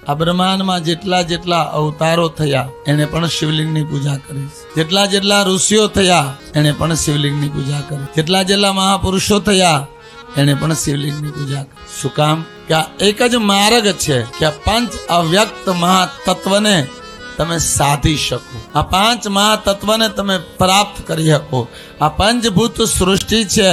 આ બ્રહ્માંડમાં જેટલા જેટલા અવતારો થયા એને પણ શિવલિંગની પૂજા કરી. જેટલા જેટલા ઋષિઓ થયા એને પણ શિવલિંગની પૂજા કરી. જેટલા જેટલા મહાપુરુષો થયા એને પણ શિવલિંગની પૂજા કરી. શું કામ? કે આ એક જ માર્ગ છે કે આ પંચ અવ્યક્ત મહાતત્વને તમે સાધી શકો, આ પાંચ મહાતત્વને તમે પ્રાપ્ત કરી શકો, આ પંચભૂત સૃષ્ટિ છે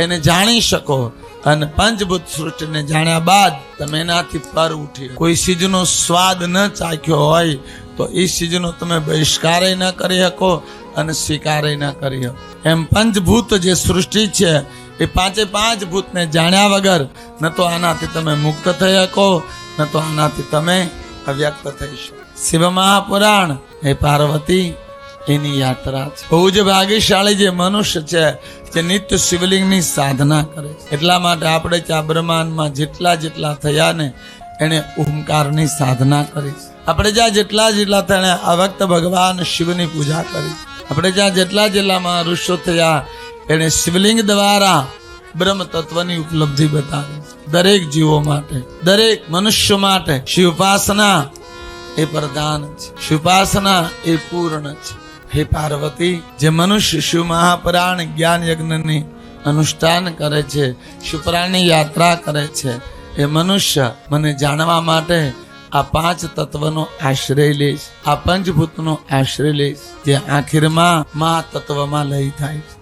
એને જાણી શકો. અને પંચભૂત સૃષ્ટિને જાણ્યા બાદ તમે એનાથી પર ઉઠી. કોઈ ચીજનો સ્વાદ ન ચાખ્યો હોય તો એ ચીજનો તમે બહિષ્કાર ન કરી શકો અને સ્વીકાર ન કરી શકો. એમ પંચભૂત જે સૃષ્ટિ છે એ પાંચે પાંચ ભૂતને જાણ્યા વગર ન તો આનાથી તમે મુક્ત થઈ શકો, ન તો આનાથી તમે અવ્યક્ત થઈ શકો. શિવ મહાપુરાણ એ પાર્વતી એની યાત્રા છે. બહુ જ ભાગ્યશાળી જે મનુષ્ય છે જે નિત્ય શિવલિંગની સાધના કરે છે. એટલા માટે આપણે ત્યાં બ્રહ્માંડમાં જેટલા જેટલા થયા ને એને ઓમકારની સાધના કરી. આપણે જ્યાં જેટલા જેટલા થયા એને અવ્યક્ત ભગવાન શિવની પૂજા કરી. આપણે જ્યાં જેટલા જેટલામાં ઋષિ થયા એને શિવલિંગ દ્વારા બ્રહ્મ તત્વની ઉપલબ્ધિ બતાવી. દરેક જીવો માટે, દરેક મનુષ્ય માટે શિવોપાસના એ પ્રધાન છે, શિવોપાસના એ પૂર્ણ છે. હે પાર્વતી, જે મનુષ્ય શિવ મહાપુરાણ જ્ઞાન યજ્ઞની અનુષ્ઠાન કરે છે, શિવપુરાણની યાત્રા કરે છે, એ મનુષ્ય મને જાણવા માટે આ પાંચ તત્વનો આશ્રય લઈશ, આ પંચભૂતનો આશ્રય લઈશ, જે આખીરમાં મહાતત્વમાં લઈ થાય છે.